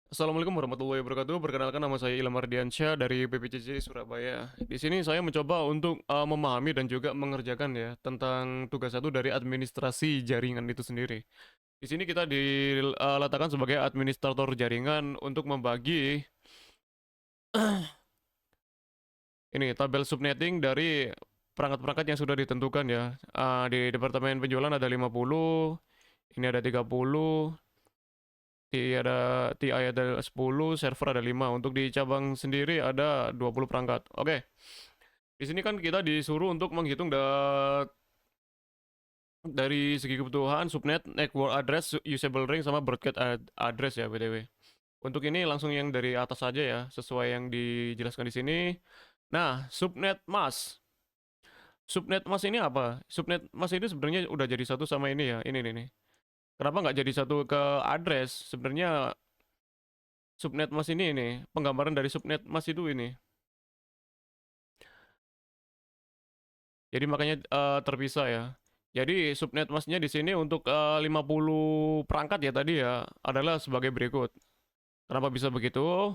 Assalamualaikum warahmatullahi wabarakatuh. Perkenalkan nama saya Ilham Ardiansyah dari PPCC Surabaya. Di sini saya mencoba untuk memahami dan juga mengerjakan ya tentang tugas satu dari administrasi jaringan itu sendiri. Di sini kita diletakkan sebagai administrator jaringan untuk membagi ini tabel subnetting dari perangkat-perangkat yang sudah ditentukan ya. Di departemen penjualan ada 50, ini ada 30, TI ada 10, server ada 5. Untuk di cabang sendiri ada 20 perangkat. Oke. Di sini kan kita disuruh untuk menghitung dari segi kebutuhan subnet, network address, usable ring sama broadcast address ya BTW. Untuk ini langsung yang dari atas saja ya, sesuai yang dijelaskan di sini. Nah, subnet mask. Subnet mask ini apa? Subnet mask ini sebenarnya udah jadi satu sama ini ya, ini nih. Kenapa nggak jadi satu ke address? Sebenarnya subnet mask ini, penggambaran dari subnet mask itu ini. Jadi makanya terpisah ya. Jadi subnet masknya di sini untuk 50 perangkat ya tadi ya adalah sebagai berikut. Kenapa bisa begitu?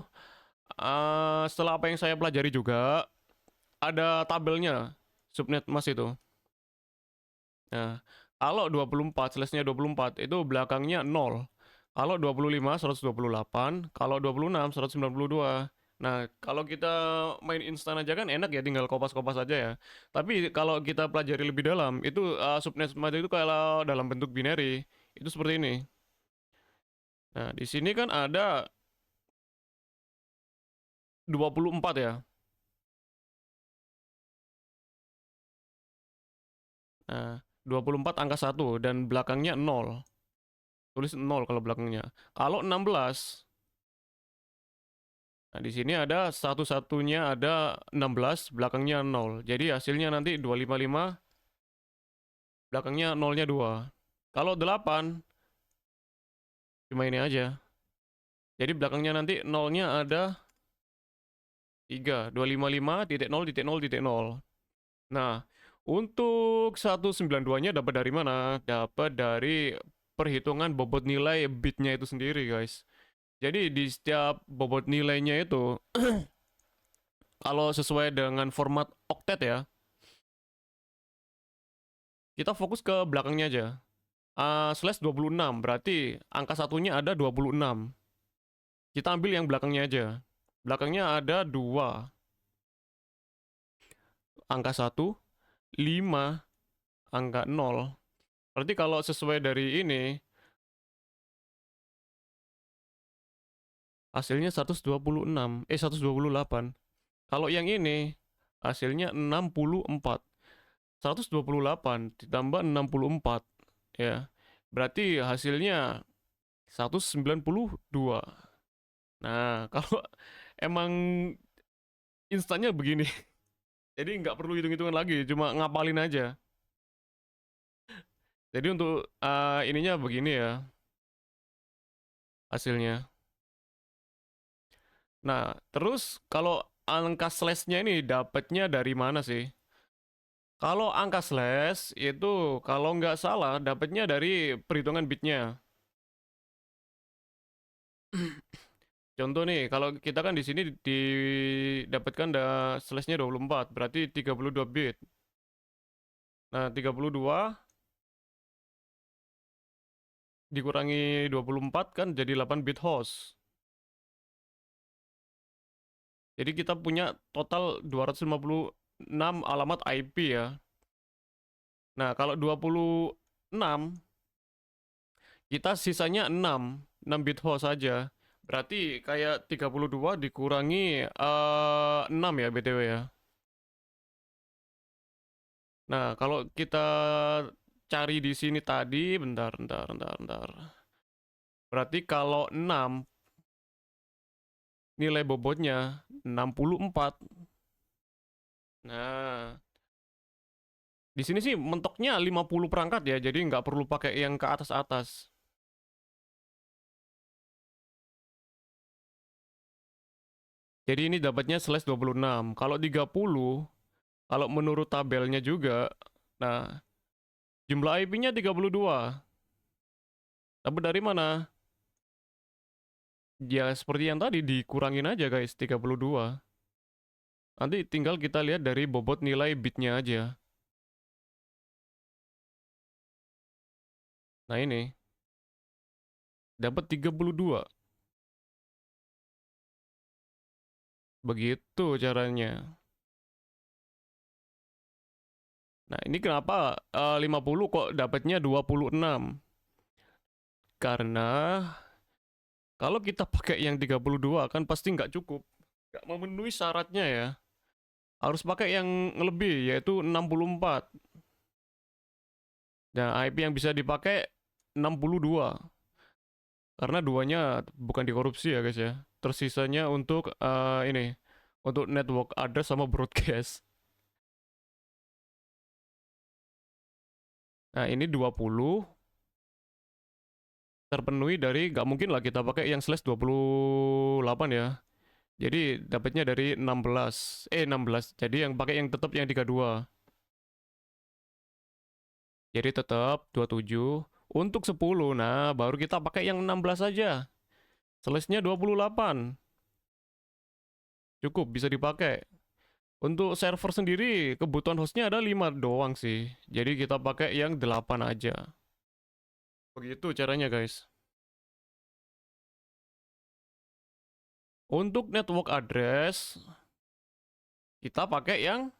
Setelah apa yang saya pelajari juga ada tabelnya subnet mask itu. Nah, kalau 24 slash-nya 24 itu belakangnya 0. Kalau 25 128, kalau 26 192. Nah, kalau kita main instan aja kan enak ya tinggal kopas-kopas aja ya. Tapi kalau kita pelajari lebih dalam, itu subnet mask itu kalau dalam bentuk binary itu seperti ini. Nah, di sini kan ada 24 ya. Nah, 24 angka 1 dan belakangnya 0. Tulis 0 kalau belakangnya. Kalau 16, nah di sini ada satu-satunya ada 16, belakangnya 0. Jadi hasilnya nanti 255, belakangnya nolnya 2. Kalau 8, cuma ini aja. Jadi belakangnya nanti nolnya ada 3. 255.0.0.0. Nah, untuk 192-nya dapat dari mana? Dapat dari perhitungan bobot nilai bitnya itu sendiri, guys. Jadi di setiap bobot nilainya itu, kalau sesuai dengan format octet ya, kita fokus ke belakangnya aja. Slash 26, berarti angka satunya ada 26. Kita ambil yang belakangnya aja. Belakangnya ada 2. Angka 1, 5, angka 0. Berarti kalau sesuai dari ini, hasilnya 128. Kalau yang ini, hasilnya 64. 128 ditambah 64, ya. Berarti hasilnya 192. Nah, kalau emang instannya begini, jadi nggak perlu hitung-hitungan lagi, cuma ngapalin aja. Jadi untuk ininya begini ya hasilnya. Nah, terus kalau angka slash-nya ini dapatnya dari mana sih? Kalau angka slash itu kalau nggak salah dapatnya dari perhitungan bitnya. Contoh nih, kalau kita kan di sini didapatkan slash-nya 24, berarti 32 bit. Nah, 32 dikurangi 24 kan jadi 8 bit host. Jadi kita punya total 256 alamat IP ya. Nah, kalau 26 kita sisanya 6 bit host saja. Berarti kayak 32 dikurangi 6 ya BTW ya. Nah, kalau kita cari di sini tadi, bentar. Berarti kalau 6 nilai bobotnya 64. Nah, di sini sih mentoknya 50 perangkat ya, jadi nggak perlu pakai yang ke atas-atas. Jadi ini dapatnya slash 26. Kalau 30, kalau menurut tabelnya juga, nah jumlah IP-nya 32. Dapat dari mana? Ya seperti yang tadi dikurangin aja guys 32. Nanti tinggal kita lihat dari bobot nilai bitnya aja. Nah ini dapat 32. Begitu caranya. Nah, ini kenapa 50 kok dapatnya 26? Karena kalau kita pakai yang 32 kan pasti nggak cukup. Nggak memenuhi syaratnya ya. Harus pakai yang lebih yaitu 64. Nah, IP yang bisa dipakai 62. Karena duanya bukan dikorupsi ya guys ya. Tersisanya untuk ini untuk network address sama broadcast. Nah, ini 20 terpenuhi dari nggak mungkin lah kita pakai yang slash 28 ya. Jadi dapatnya dari 16. 16. Jadi yang pakai yang tetap yang 32. Jadi tetap 27 untuk 10. Nah, baru kita pakai yang 16 aja. Slashnya 28. Cukup bisa dipakai. Untuk server sendiri kebutuhan hostnya ada 5 doang sih. Jadi kita pakai yang 8 aja. Begitu caranya guys. Untuk network address kita pakai yang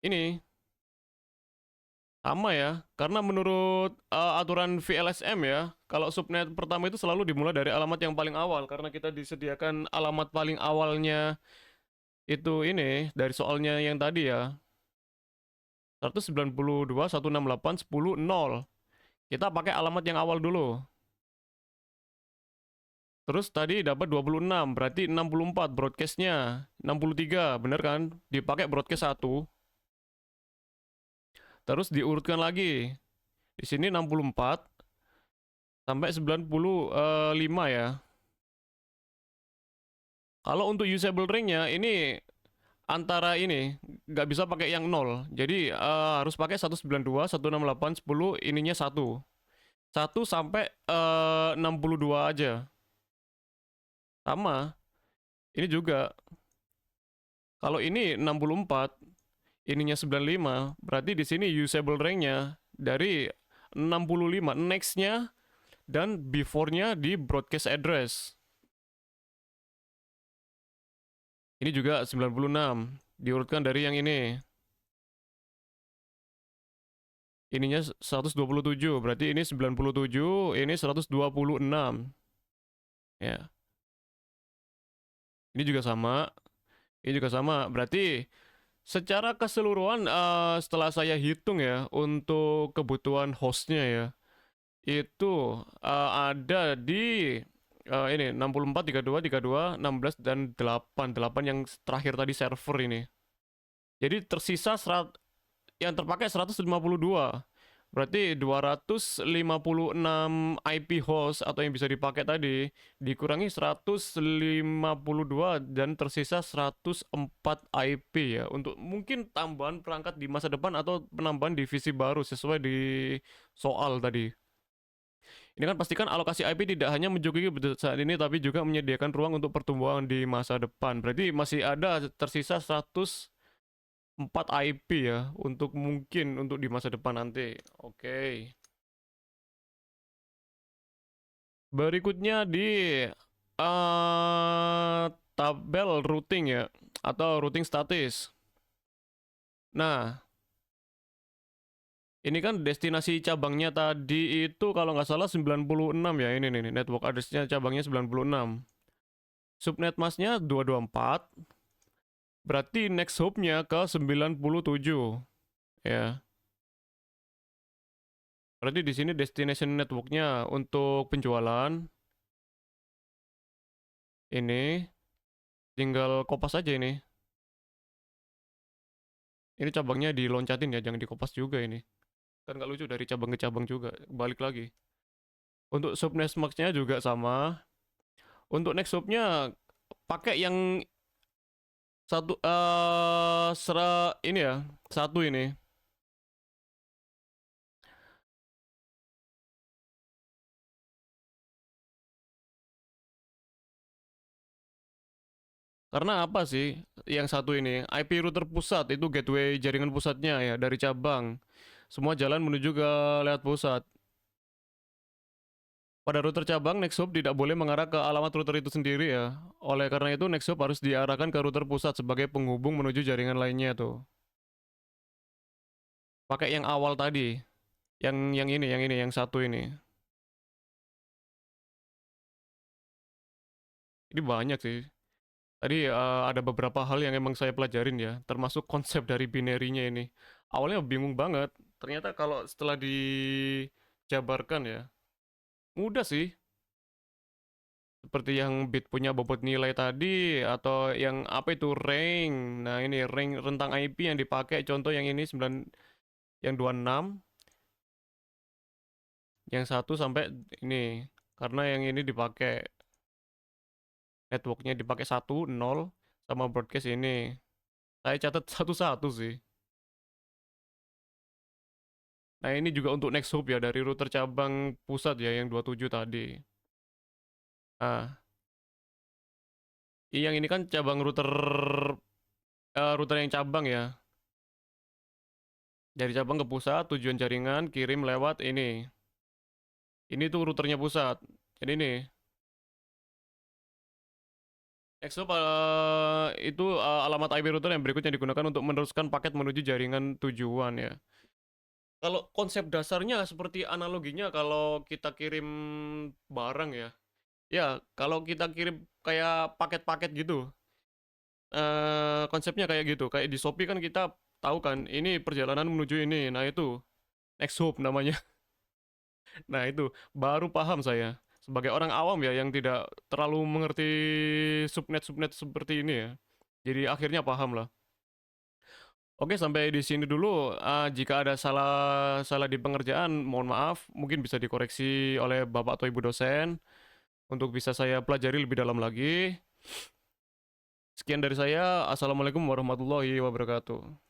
ini. Sama ya, karena menurut aturan VLSM ya, kalau subnet pertama itu selalu dimulai dari alamat yang paling awal karena kita disediakan alamat paling awalnya itu ini dari soalnya yang tadi ya. 192.168.10.0. Kita pakai alamat yang awal dulu. Terus tadi dapat 26, berarti 64 broadcastnya. 63, bener kan? Dipakai broadcast 1. Terus diurutkan lagi. Di sini 64 sampai 95 ya. Kalau untuk usable ringnya ini antara ini nggak bisa pakai yang 0. Jadi harus pakai 192, 168, 10 ininya 1. 1 sampai 62 aja. Sama. Ini juga kalau ini 64, ininya 95, berarti di sini usable ringnya dari 65 next-nya dan before-nya di broadcast address. Ini juga 96. Diurutkan dari yang ini. Ininya 127, berarti ini 97, ini 126. Ya. Ini juga sama. Ini juga sama. Berarti secara keseluruhan setelah saya hitung ya untuk kebutuhan hostnya ya, itu ada di ini 64, 32, 32, 16 dan 8. 8 yang terakhir tadi server ini. Jadi tersisa yang terpakai 152. Berarti 256 IP host atau yang bisa dipakai tadi dikurangi 152 dan tersisa 104 IP ya untuk mungkin tambahan perangkat di masa depan atau penambahan divisi baru sesuai di soal tadi. Ini kan pastikan alokasi IP tidak hanya mencukupi saat ini tapi juga menyediakan ruang untuk pertumbuhan di masa depan. Berarti masih ada tersisa 104 IP ya untuk mungkin untuk di masa depan nanti. Oke. Berikutnya di tabel routing ya atau routing status. Nah, ini kan destinasi cabangnya tadi itu kalau nggak salah 96 ya ini nih network address-nya cabangnya 96. Subnet masknya 224. Berarti next hop-nya ke 97 ya. Berarti di sini destination network-nya untuk penjualan ini tinggal kopas aja ini. Ini cabangnya diloncatin ya, jangan dikopas juga ini. Kan nggak lucu dari cabang ke cabang juga, balik lagi. Untuk sub Nesmax-nya juga sama. Untuk next sub-nya pakai yang satu ini ya, satu ini. Karena apa sih? Yang satu ini, IP router pusat itu gateway jaringan pusatnya ya dari cabang. Semua jalan menuju ke lewat pusat. Pada router cabang, next hop tidak boleh mengarah ke alamat router itu sendiri ya. Oleh karena itu, next hop harus diarahkan ke router pusat sebagai penghubung menuju jaringan lainnya tuh. Pakai yang awal tadi, yang satu ini. Ini banyak sih. Tadi ada beberapa hal yang emang saya pelajarin ya, termasuk konsep dari binary-nya ini. Awalnya bingung banget, ternyata kalau setelah dijabarkan ya, mudah sih. Seperti yang bit punya bobot nilai tadi, atau yang apa itu range. Nah ini range rentang IP yang dipakai, contoh yang ini 9, yang 26, yang satu sampai ini. Karena yang ini dipakai, networknya dipakai 1, 0, sama broadcast ini. Saya catat satu-satu sih. Nah, ini juga untuk next hop ya dari router cabang pusat ya yang 27 tadi. Ah, yang ini kan cabang router router yang cabang ya. Dari cabang ke pusat, tujuan jaringan kirim lewat ini. Ini tuh routernya pusat. Jadi ini next hop itu alamat IP router yang berikutnya digunakan untuk meneruskan paket menuju jaringan tujuan ya. Kalau konsep dasarnya seperti analoginya kalau kita kirim barang ya. Ya, kalau kita kirim kayak paket-paket gitu. Konsepnya kayak gitu, kayak di Shopee kan kita tahu kan, ini perjalanan menuju ini, nah itu next hop namanya. Nah itu baru paham saya sebagai orang awam ya yang tidak terlalu mengerti subnet-subnet seperti ini ya. Jadi akhirnya paham lah. Oke, sampai di sini dulu. Jika ada salah salah di pengerjaan, mohon maaf. Mungkin bisa dikoreksi oleh Bapak atau Ibu dosen untuk bisa saya pelajari lebih dalam lagi. Sekian dari saya. Assalamualaikum warahmatullahi wabarakatuh.